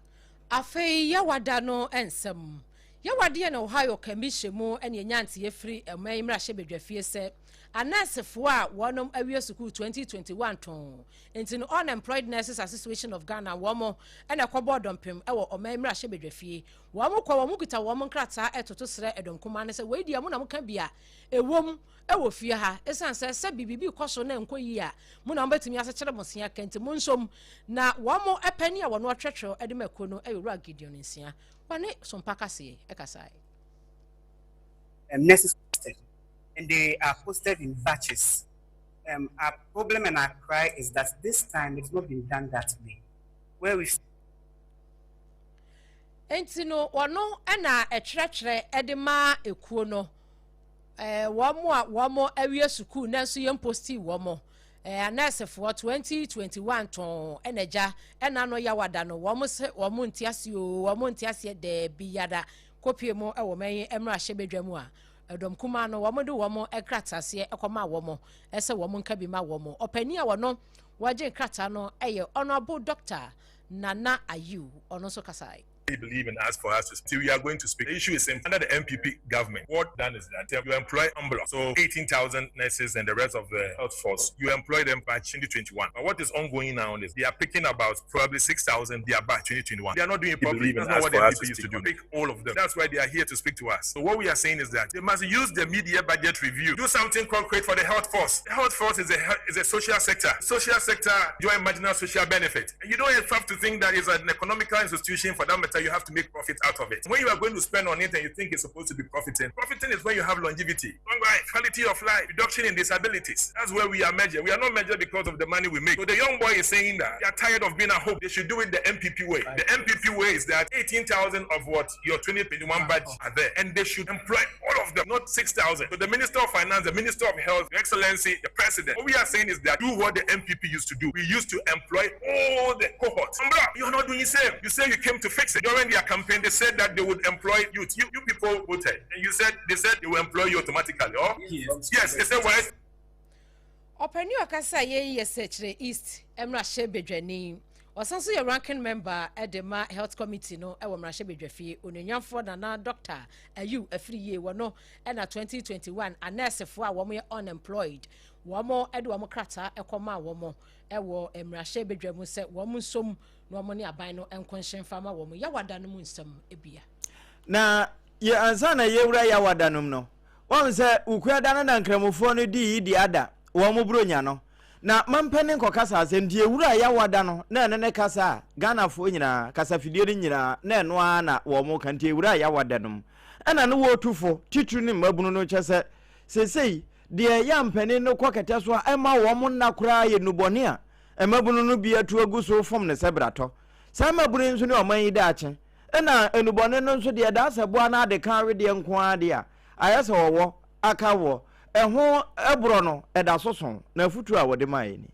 afei ya wada no ensem ya wade na Ohio Commission mu ene nyanti ye free emai mra hye bedwafie se anasefo a wonom awie school 2021 ton enti no Unemployed Nurses Association of Ghana womo ene kwabo dompem ewo omai mra hye bedwafie womo kwa womo kita womo nkrata etoto sere edonkoma ne se weidi amu na muka bia ewom ewo fie ha esanse se bibibi koso na enkoyi a mu na mbetimi asechire mosia kenti mu nsom na womo epani a wono atwetwe edemako no ewura Gideon nsia wane Sompa kase ekasai nurses and they are posted in batches. Our problem and our cry is that this time it's not been done that way. Where we Entino wono na etwerɛtwerɛ edema ekuo no womo awie school na so yem posti womo anasefo 2021 ton enaja ena no ya wada no womo se womo ntiase de biyada kopie mo ewo man emra hye bedwam a edom kuma no wo mo de wo mo ekratase ekoma wo mo ese wo mo nka bi ma wo mo opani a wo no waje krata no eye honorable doctor Nana Ayu ono so kasai. Believe and ask for us to speak. We are going to speak. The issue is under the MPP government. What done is that you employ umbrella, so 18,000 nurses and the rest of the health force. You employ them by 2021. But what is ongoing now is they are picking about probably 6,000. They are by 2021. They are not doing it properly. That's not what the MPP used to do. Pick all of them. That's why they are here to speak to us. So what we are saying is that they must use the media budget review. Do something concrete for the health force. The health force is a social sector. Social sector joint marginal social benefit. And you don't have to think that it's an economical institution for that matter. You have to make profit out of it. When you are going to spend on it and you think it's supposed to be profiting is when you have longevity, long life, quality of life, reduction in disabilities. That's where we are measured. We are not measured because of the money we make. So the young boy is saying that they are tired of being at home. They should do it the MPP way. The MPP way is that 18,000 of what your 2021 budget are there, and they should employ all of them, not 6,000. So the Minister of Finance, the Minister of Health, Your Excellency, the President. What we are saying is that do what the MPP used to do. We used to employ all the cohorts. You are not doing the same. You say you came to fix it. During their campaign, they said that they would employ youth. You people voted, and they said they will employ you automatically. Oh? Yes. They said why? Open your kasa ye yesechre East Emra Shebedwani. Osanso your ranking member at the Health Committee no e wo Mra Shebedwafie onyanfo na Dr. Ayu afri ye wono e na 2021 a nurse fo a wo mo unemployed. Wo mo e de wo mo krata ekoma wo mo e wo Mra Shebedwamu se wo mo nsom no mo ne aban no enkonhyen fama wo mo ya wada no mu nsam ebia. Na ye ansa na ye wura ya wada no no. Won se ukuada na nkramofo no di ada wo mo bronya no. Na mampene nkokasa asem die wura ya wada no na ene kasa Ghana fo nyina kasa fidie nyina na eno na wo mo kan tie wura ya wada no ena no wo tufo titru ni mabunu no chese sesei de ya mpene no kokete so ema wo mo na kura ye nubone a emabunu no bia tu aguso fom ne sebrato sa mabunu nso ne oman yi da ache ena enubone no nso de da asebo na de kan we de nko ade a ayese wo aka wo eho ebro no eda soson na futu a wode mai ni.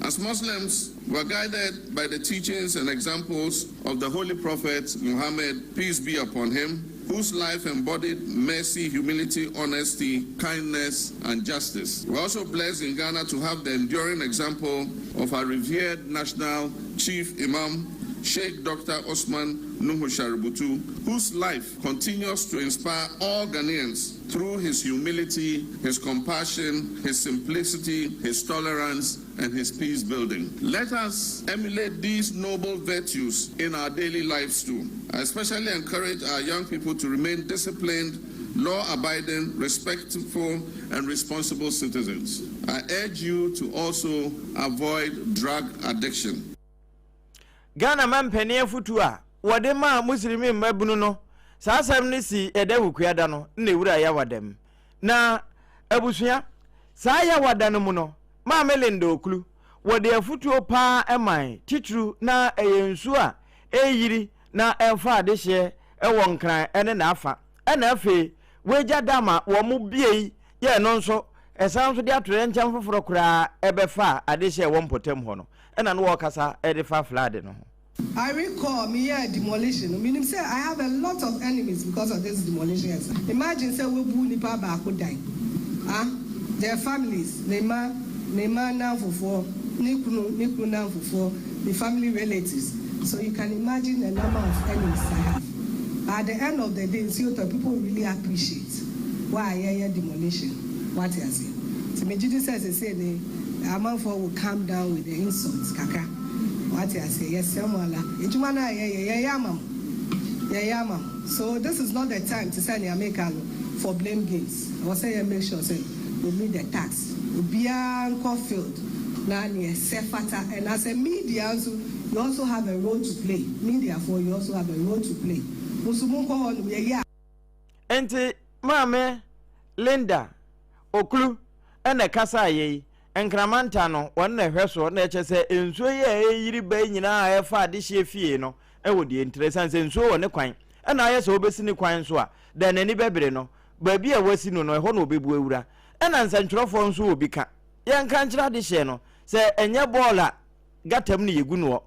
As Muslims, we are guided by the teachings and examples of the Holy Prophet Muhammad, peace be upon him, whose life embodied mercy, humility, honesty, kindness, and justice. We are also blessed in Ghana to have the enduring example of our revered national chief imam, Sheikh Dr. Osman Nuhu Shaributu, whose life continues to inspire all Ghanaians through his humility, his compassion, his simplicity, his tolerance, and his peace building. Let us emulate these noble virtues in our daily lives too. I especially encourage our young people to remain disciplined, law-abiding, respectful, and responsible citizens. I urge you to also avoid drug addiction. Ghana man penye futu a wode ma muslimi mabunu no saa asem ne si edawu kuada no na ewura ya wadam na abusua saa ya wada no mu no ma melendo okulu wode afutu pa eman titru na eyensu a eyiri na emfa adehye ewo nkran ene na afa ena afi weja dama wo mu biei ye no nso esan so de atore nkyam foforo kura ebefa adehye wo mpotem ho no ena no wo kasa edifa flood no. I recall me here demolition. Meaning say I have a lot of enemies because of this demolition. Imagine say we bu nipa ba ko die. Their families, they man now for nikunu now for the family relatives. So you can imagine the number of enemies I have. At the end of the day, people really appreciate why demolition. What you say? So Mejidi says they say the amount for will come down with the insults, kaka. What I say, yes, so this is not the time to send America for blame games. I was saying make sure say we meet the tax. We be field now near Sefata, and as a media you also have a role to play. Media for you also have a role to play. Enti mame Linda Oklu ene kasa ye enkramanta no wonne hweso na echese ensuo ye yiri ba nyina efa de hye fie no ewo de interessant ensuo wone kwan ena ayese obesi ni kwan so a da nani bebere no baabi a wasi no eho no obebu ewura ena nsantwerofo nso obi ka ye nka nkyira de hye no se enye bola gatam ne yegu no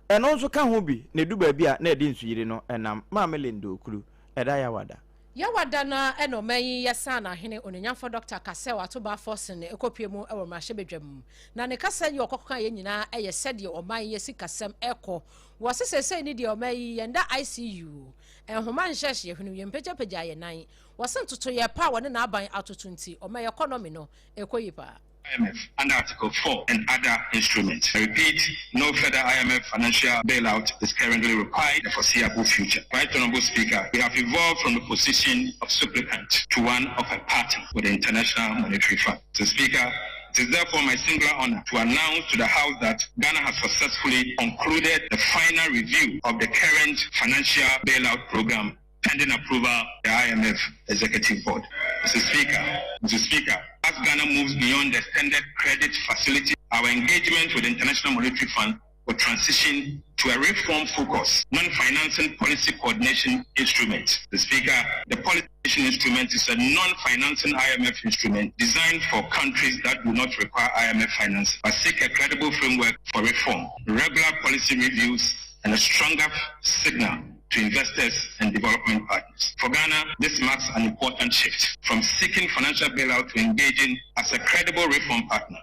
eno nso ka ho bi ne du baabi a na edi nsu yiri no enam ma melendo okuru eda ya wada Yawadana eno meyi yasana hene onenyanfo Dr. Kasel atoba force ne ekopie mu ewo mrahye bedwam na ne kasa yi okokoka ye nyina eye sede oman yesi kasem eko wo sesese ni de omayi yenda ICU enhoma nhyehyehye hunu yempejapeja ye nan wo sentoto ye pa wone na aban atotunti omaye economy no ekoyipa IMF under Article 4 and other instruments. I repeat, no further IMF financial bailout is currently required in the foreseeable future. Right Honorable Speaker, we have evolved from the position of supplicant to one of a partner with the International Monetary Fund. So Speaker, it is therefore my singular honor to announce to the House that Ghana has successfully concluded the final review of the current financial bailout program pending approval of the IMF Executive Board. Mr. Speaker, as Ghana moves beyond the extended credit facility, our engagement with the International Monetary Fund will transition to a reform-focused, non-financing policy coordination instrument. The Speaker, the policy instrument is a non-financing IMF instrument designed for countries that do not require IMF finance, but seek a credible framework for reform, regular policy reviews, and a stronger signal to investors and development partners. For Ghana, this marks an important shift from seeking financial bailout to engaging as a credible reform partner.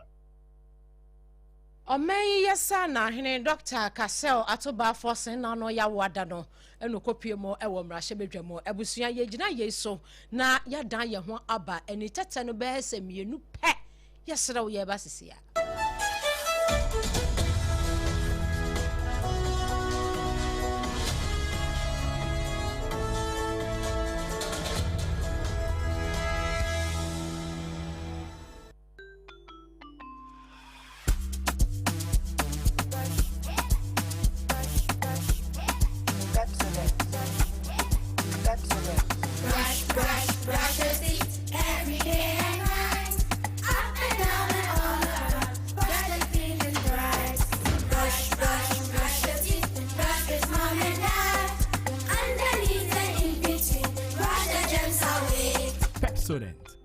Omei yasana hene Dr. Kasel atoba force na no ya wada no enu kopie mo ewo mrahye bedwam abusua ye gina ye so na ya dan ye ho aba eni tete no be hese mienu pe yesrew ye ba sisia.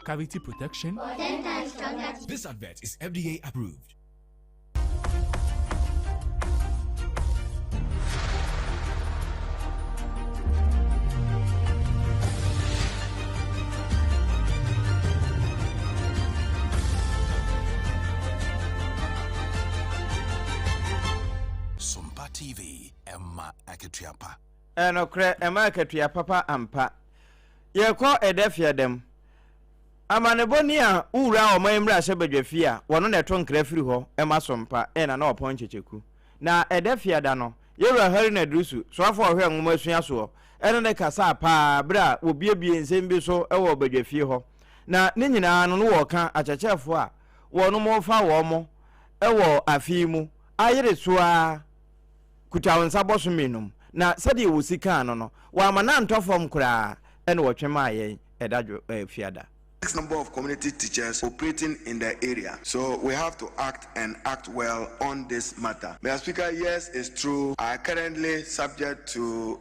Cavity protection. This advert is FDA approved. Sompa TV, Emma Aketriapa. Enokre Emma Aketriapa ampa. Yeko edefia dem. Amaneboni a ura o mayemra sebedwafi a wono na eto nkra firi ho emasompa na na opon checheku na edefia da no yewra hari na drusu so afọ ohwe nwoma asua so ene ne kasa pa bra obiebie nsem so ewo bedwafi ho na ne nyina no wo ka achechefo a wono mo fa wo mo ewo afi mu ayere so a kutawonsa boso menum na sede wo sika no wa amana ntofom kura ene wo twema ayen edadwo fiada. Number of community teachers operating in the area, so we have to act well on this matter. Mr. Speaker, yes, it's true. I currently subject to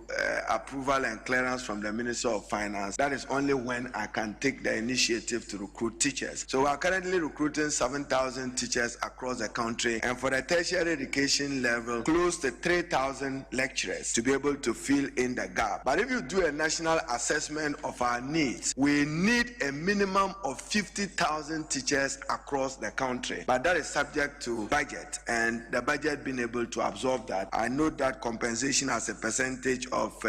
approval and clearance from the Minister of Finance. That is only when I can take the initiative to recruit teachers. So we are currently recruiting 7,000 teachers across the country, and for the tertiary education level, close to 3,000 lecturers to be able to fill in the gap. But if you do a national assessment of our needs, we need a minimum of 50,000 teachers across the country, but that is subject to budget, and the budget being able to absorb that. I know that compensation as a percentage of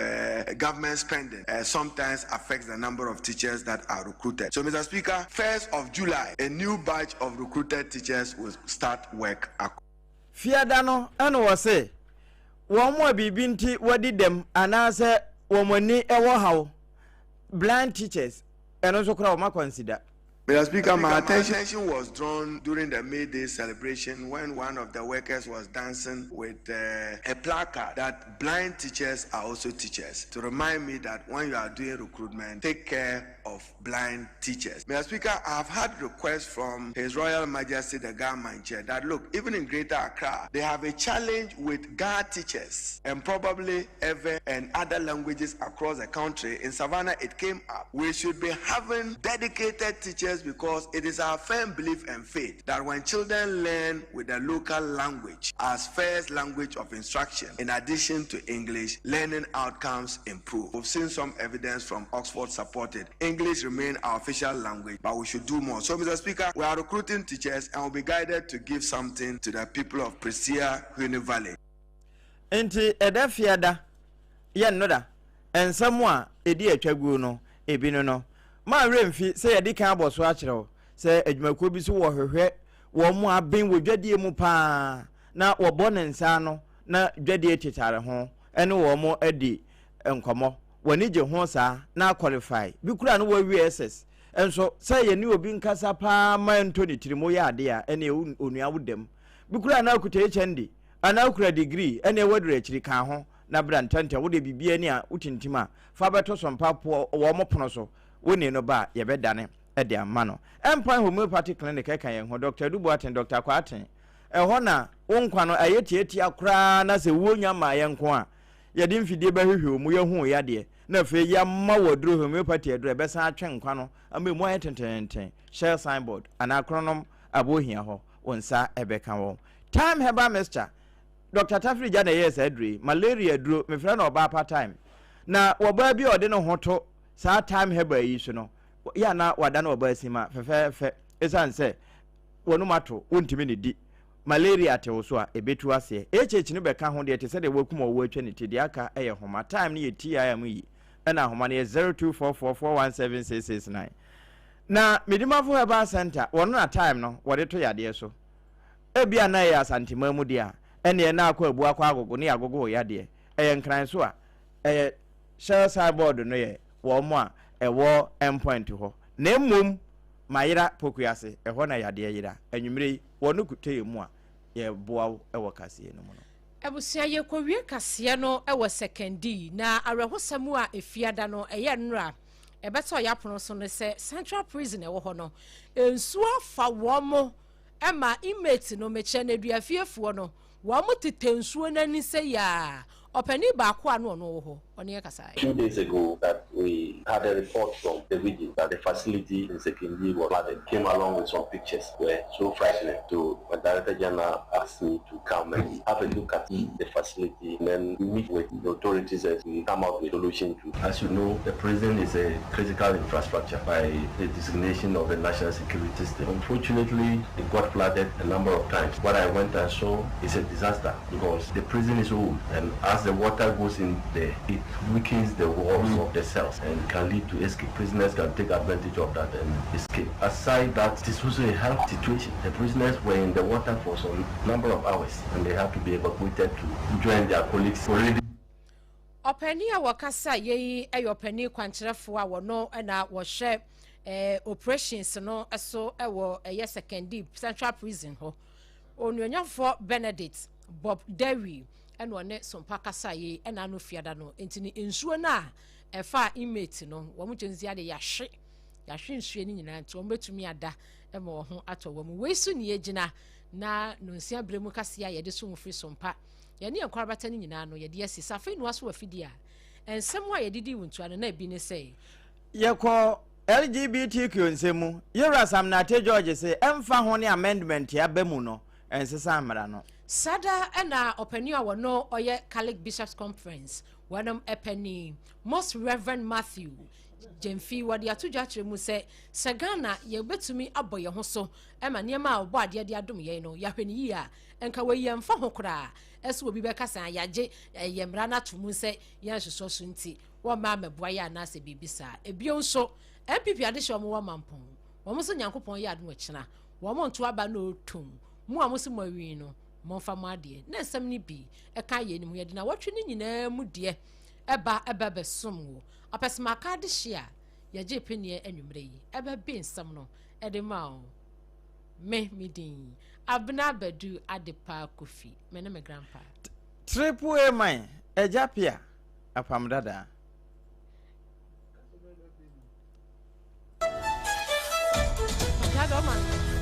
government spending sometimes affects the number of teachers that are recruited. So, Mr. Speaker, 1st of July, a new batch of recruited teachers will start work. Fiadano, and was say, one more bibinti wadi dem anase womani ewo how blind teachers. And also, consider. Mr. Speaker, my attention was drawn during the May Day celebration when one of the workers was dancing with a placard that blind teachers are also teachers, to remind me that when you are doing recruitment, take care of blind teachers. Mr. Speaker, I have had requests from His Royal Majesty the Government Chair that, look, even in Greater Accra, they have a challenge with Ga teachers and probably Ewe and other languages across the country. In Savannah, it came up. We should be having dedicated teachers teachers because it is our firm belief and faith that when children learn with the local language as first language of instruction, in addition to English, learning outcomes improve. We've seen some evidence from Oxford supported. English remain our official language, but we should do more. So, Mr. Speaker, we are recruiting teachers and will be guided to give something to the people of Prisia, Huni Valley. Enti edafiada ye noda ensamwa edi atwagu no ebino no ma remfi se ye di kan aboso a kire o se adwumakuo bi so wo hwehwe wo mu aben wo dwadie mu pa na wo bone nsa no na dwadie titare ho ene wo mu adi enkomo wani je ho sa na qualify bi kura no wo WSS enso se ye ni obi nkasa pa ma ntoni tirimo ya ade a ene onua wudam bi kura na akuta HND ana ukura degree ene wadure akiri kan ho na brantante wo de bibia ni a utintima fa beto sompa po wo mopono so woni no ba ye bedane e de ama no empire homeopathic clinic e kan ye ho Dr. Duboaten Dr. Kwaten e ho na wo nkwa no ayetieti akra na se wo nya ma ye nko a ye de mfidie ba hwehwe mu ye hu ya de na fe ya ma woduro homeopathy eduro be san atwen nkwa no ama mu ayetententen share signboard ana kronom abohia ho wonsa ebeka wo time heba mister Dr. Tafri Jana yes edri malaria duro me friend oba part time na woba bi ode no hoto sa time heba yi so no ya na wada na oba sima fe esan se wonu mato wontimi ne di malaria te wo so a ebetu ase echechi no beka ho de te se de wakum owo atwa ne tedi aka eye homa time ne ye TIM yi na homa ne 0244417669 na medimafo heba center wono na time no wode to yade so ebia na ya santima mu dia ene na akwa abu akwa agogo ne agogo ya de nkran so a share sideboard no ye wo mo a ewo endpoint ho na mmom mayira pokuase ho na ya de yira anwumre wono kuteye mu a ye boawo ewo kase no mo no ebusia ye kowie kase no ewo secondary na arehosam a efiada no eye nra ebeto ya pono so no se central prison ewo ho no ensu afa wo mo ema inmate no meche na duafiefuo no wa mutitensuo nani se ya opani ba ko anu ono ho oni ekasa 2 days ago that we had a report from the region that the facility in Sekindi was flooded. Came along with some pictures were so frightening. So my Director General asked me to come and have a look at the facility and then we meet with the authorities as we come out with a solution to. As you know, the prison is a critical infrastructure by the designation of the national security state. Unfortunately, it got flooded a number of times. What I went and saw is a disaster because the prison is old and as the water goes in there, it weakens the walls of the cells and can lead to escape. Prisoners can take advantage of that and escape. Aside that, it is also a health situation. The prisoners were in the water for some number of hours and they have to be evacuated to join their colleagues already. Openi a wakasa ye openi kwancherefo a wono na wo hye operations no so ewo secondary central prison ho. Onwanyafo Benedict Bob Derry and one Sompa Kasaye and Anu Fiada no entini ensuo na efa inmate no wo mu twenzi ade yahwe nsuo ni nyina nto mbetumi ada e ma ho ato wo mu wesu ni egina na no nsia bremu kase ya yede so mu free Sompa ye ne enkwarbata ni nyina no yede asisa afi no aso wafidi a ensem a yede di wuntu ano na bi ne sei ye ko LGBTQ nsemu yera sam na te George say emfa ho ne amendment ya bemu no ensesa amara no Sada ena openi a wono oye Catholic Bishops Conference wanam epeni Most Reverend Matthew Jemfi wadi atuja chiremu se Sagana ye betumi abo ye ho so ema niema a obo ade ade adom ye no ya hweni yi a enka we ye mfa ho kra eso obi be kasa yaje ye mra na tomu se ye hyeso so nti wo ma meboa ya na se bibisa ebio nso MPP ade hye omo wa mampon wo mo so nyankopon ye adom kina wo mo nto aba na otum mu a mo se mawi no monfa made na nsam ni bi e ka ye ni mu ye de na watwe ni nyina mu de eba besom wo apesma ka de hye a ye je penie anwumre yi eba be nsam no e de ma o me midin abna badu adepa kofi me na me grandpa triple A man ejapia apamdada Kada man